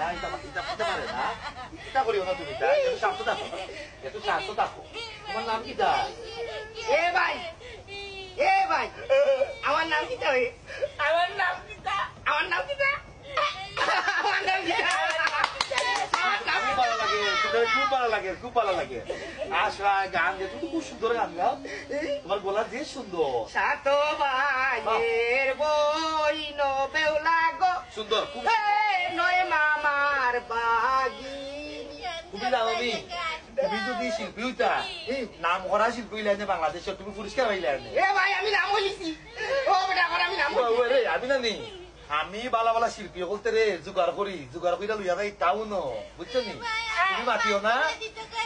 এটা পারে না এটা করিও না তুমি তাই একটু শান্ত থাকো তোমার নাম কি তা এ ভাই আমার নাম কি তাই আমার নাম কি খুব ভালো লাগে আশা গান যে তুমি খুব সুন্দর গান গাও তোমার গলা যে সুন্দর সাত ভাইয়ের বই বেউলা গো সুন্দর খুব নয় মামার বাগি খুবই লাভবি তুমি যদি শিল্পী হইতা নাম করা শিল্পী হইলে বাংলাদেশে তুমি পুরস্কার হইলে এ ভাই আমি নাম বলিছি ও বেটা করে আমি নাম আমি না নেই আমি বালা বালা শিল্পী বলতে রে জোগাড় করি লইয়া যাই তাও ন বুঝছো নি তুমি মাতিও না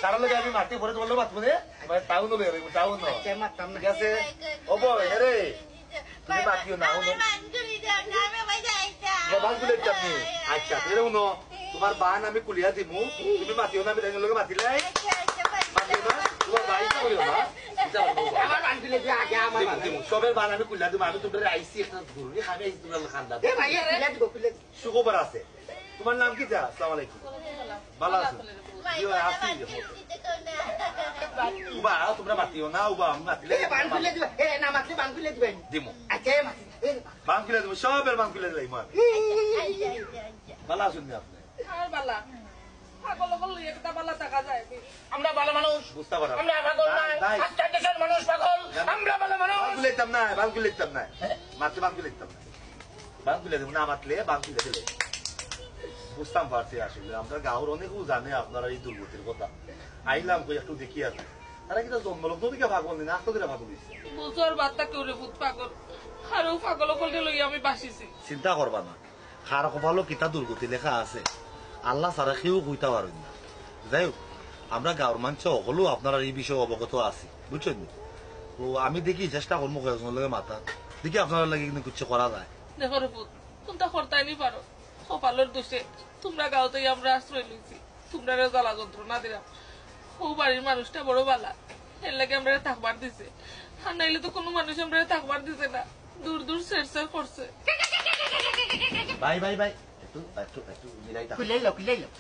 কারণ লাগে আমি মাটি ভরে তোমার মাতবো নে তাও ন তাও ন ঠিক আছে হব রে তুমি মাতিও না বান কুলে চাপনি আচ্ছা এরও ন তোমার বান আমি কুলিয়া দিমু তুমি মাতিও না আমি তাই লগে মাতিলাই মাতিও না তোমার ভাই তো করিও না আমার বান খুলে দিয়ে আগে আমার সবের বান আমি কুলিয়া দিব আমি তোমার আইসি একটা ঘুরি খাবে আইসি তোমার খান্দা এ ভাই খুলে দিব সুখবর আছে তোমার নাম কি যা আসসালামু আলাইকুম ভালো আছো উবা তোমরা মাতিও না উবা আমি মাতিলে বান খুলে দিবে এ না মাতলে বান খুলে দিবেন দিমু আচ্ছা বান খুলে দিব সবের বান খুলে দিলাই মা ভালো আছেন আপনি আর বালা পাগল পাগল একটা বালা টাকা যায় আমরা ভালো মানুষ বুঝতে পারো আমরা পাগল না আজকে দেশের মানুষ পাগল আমরা ভালো মানুষ বান খুলে দিতাম না মাতলে বান খুলে দিতাম না বান খুলে দেব না মাতলে বান খুলে দিলে বুঝতাম পারছি আসলে আমরা গাঁওর অনেকেও জানে আপনারা এই দুর্গতির কথা আইলাম কই একটু দেখি আর তারা কিন্তু জন্মলগ্ন থেকে ভাগল না আস্ত করে ভাগল হয়েছে বুঝর বার্তা কেউ রে ভূত পাগল আরো পাগল করলে লই আমি বাসিছি চিন্তা করবা না খার কপালও কিতা দুর্গতি লেখা আছে আল্লাহ সারা কেউ কইতা পারেন না যাই হোক আমরা গাঁওর মানুষ হলেও আপনারা এই বিষয়ে অবগত আছি বুঝছেন তো আমি দেখি চেষ্টা করবো কয়েকজনের লগে মাথা দেখি আপনারা লাগে কিন্তু কিছু করা যায় দেখো রে ভূত তোমরা করতাই নি পারো কপালের দোষে তোমরা গাঁওতেই আমরা আশ্রয় লইছি তোমরা জ্বালা যন্ত্রণা দিলাম ও বাড়ির মানুষটা বড় বালা এর লাগে আমরা থাকবার দিছে আর নাইলে তো কোনো মানুষ আমরা থাকবার দিছে না দূর দূর সেরসের করছে ভাই একটু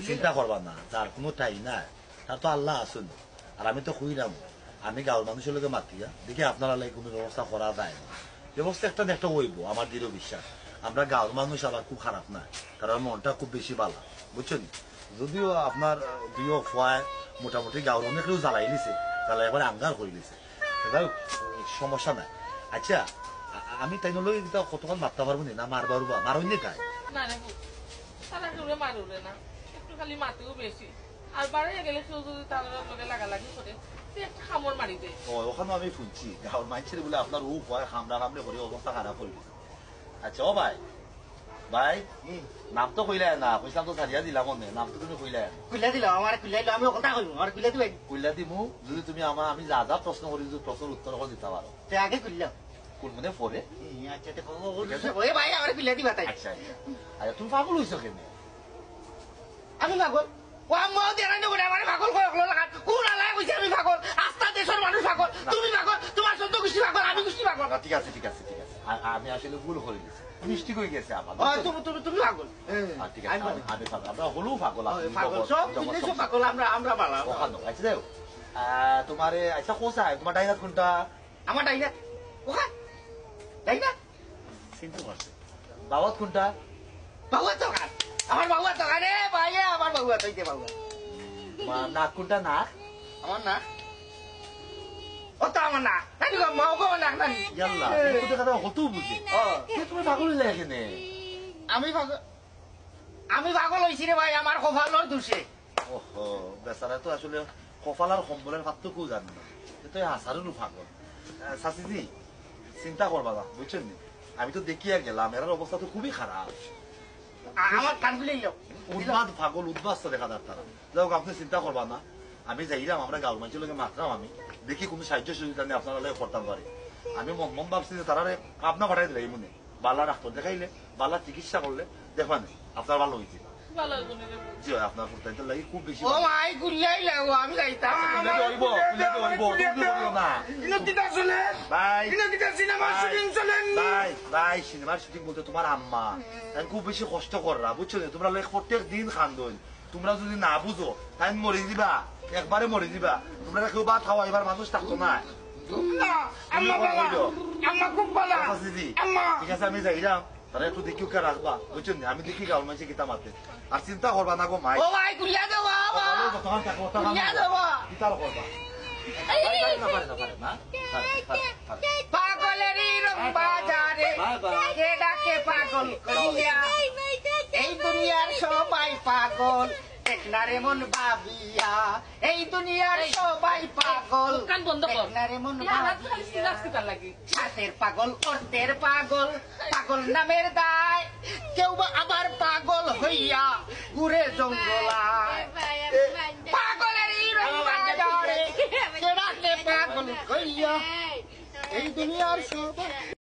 চিন্তা করবা না যার কোনো টাই না তার তো আল্লাহ আসুন আর আমি তো খুঁজলাম আমি গাঁওর মানুষের লোকে মাতিয়া দেখি আপনারা লাগে কোনো ব্যবস্থা করা যায় না ব্যবস্থা একটা না একটা হইব আমার দৃঢ় বিশ্বাস আমরা গাঁওর মানুষ আবার খুব খারাপ না কারণ মনটা খুব বেশি ভালো বুঝছেন যদিও আপনার দুই ফয় মোটামুটি গাঁওর অনেকেও জ্বালাই নিছে জ্বালাই এবার আঙ্গার করে দিছে সমস্যা নাই আচ্ছা আমি তাই নলে কতক্ষণ মারতে পারবো না মারবার মারুন কায় না রে তারা কেউ মারুলে না একটু খালি মাতেও বেশি আর বাড়ে গেলে কেউ যদি তার লগে লাগালাগি করে একটা খামর মারি দেয় ওখানে আমি শুনছি গাঁওর মানুষের বলে আপনার ও ভয় খামড়া করে অবস্থা খারাপ করে দিচ্ছে আচ্ছা ও ভাই নাম তো কইলাই না পয়সা তো ছাড়িয়া দিলাম মনে নাম তো তুমি কইলাই দিলাম আমার খুলে আমি কথা কইব আর খুলে দিবেন কইলা দিমু যদি তুমি আমি যা যা প্রশ্ন করি যদি প্রশ্নের উত্তর দিতে পারো আগে খুললাম কোন মনে পড়ে আচ্ছা ভাই আমার খুলে দিবা তাই আচ্ছা আচ্ছা তুমি পাগল হইছো কেন আমি পাগল ও আমার দেখাই দেবো আমার পাগল কোন আলায় কইছে আমি পাগল আস্থা দেশের মানুষ পাগল তুমি পাগল তোমার সন্ত খুশি পাগল আমি খুশি পাগল ঠিক আছে আমি আসলে ভুল করে দিয়েছি মিষ্টি হয়ে গেছে আমার তুমি পাগল ঠিক আছে আমি পাগল আমরা হলেও পাগল পাগল আমরা বালা আচ্ছা যাও তোমার আচ্ছা কোথায় তোমার ডাইনার কোনটা আমার ডাইনার ওখানে ডাইনার চিন্তা করছে বাবাত কোনটা বাবুয়া দোকান আমার বাবুয়া দোকানে ভাইয়া আমার বাবুয়া তৈতে বাবুয়া নাক কোনটা নাক আমার না ও তো আমার না নানি গো মাও গো না নানি ইয়াল্লা তুমি কথা হতো বুঝি তুমি পাগল হইলে এখানে আমি পাগল হইছি রে ভাই আমার কপালের দোষে ওহো বেচারা তো আসলে কপাল আর সম্বলের পার্থক্য জানে না তো আসারেরও পাগল শাশিজি চিন্তা করবা না বুঝছেন আমি তো দেখিয়া গেলাম এর অবস্থা তো খুবই খারাপ আমার কান খুলে উন্মাদ পাগল উদ্বাস্ত দেখা যাক তারা যাই আপনি চিন্তা করবা না আমি যাইলাম আমরা গাঁওর মানুষের লোকে মাত্রাম আমি দেখি কোনো সাহায্য সুবিধা নিয়ে আপনারা লাগে করতাম পারে আমি মন ভাবছি যে তারা আপনা পাঠাই দিলে এই মনে বালা ডাক্তার দেখাইলে বালা চিকিৎসা করলে দেখবেন আপনার ভালো হয়েছে জি আপনার ফুটাইতে লাগে খুব বেশি আমি যাইতাম বাই ভাই ভাই সিনেমার শুটিং বলতে তোমার আম্মা তাই খুব বেশি কষ্ট কররা বুঝছো নি? তোমরা লোক প্রত্যেক দিন খান্দন, তোমরা যদি না বুঝো তাই মরে দিবা, একবারে মরে দিবা। তোমরা কেউ ভাত খাওয়া এবার মানুষ থাকতো না। না আম্মা বাবা আম্মা খুব ভালো দিদি আম্মা ঠিক আছে আমি যাইলাম, তারা একটু দেখি ওকে রাখবা বুঝছো নি? আমি দেখি গাঁর মানুষে গীতা মাতে আর চিন্তা করবা না গো মাই। ও ভাই কুলিয়া দেব বাবা তখন থাকবো তখন কুলিয়া দেব গীতার করবা। পাগলেরই রং বাজারে কে ডাকে পাগল করিয়া এই দুনিয়ার সবাই পাগল দেখনারে মন ভাবিয়া এই দুনিয়ার সবাই পাগল কান বন্ধ কর। দেখনারে মন ভাবিয়া লাগে হাতের পাগল অর্থের পাগল পাগল নামের দায় কেউ বা আবার পাগল হইয়া ঘুরে জঙ্গলায় পাগলেরই রং বাজারে কে ডাকে পাগল করিয়া এই দুনিয়ার সবাই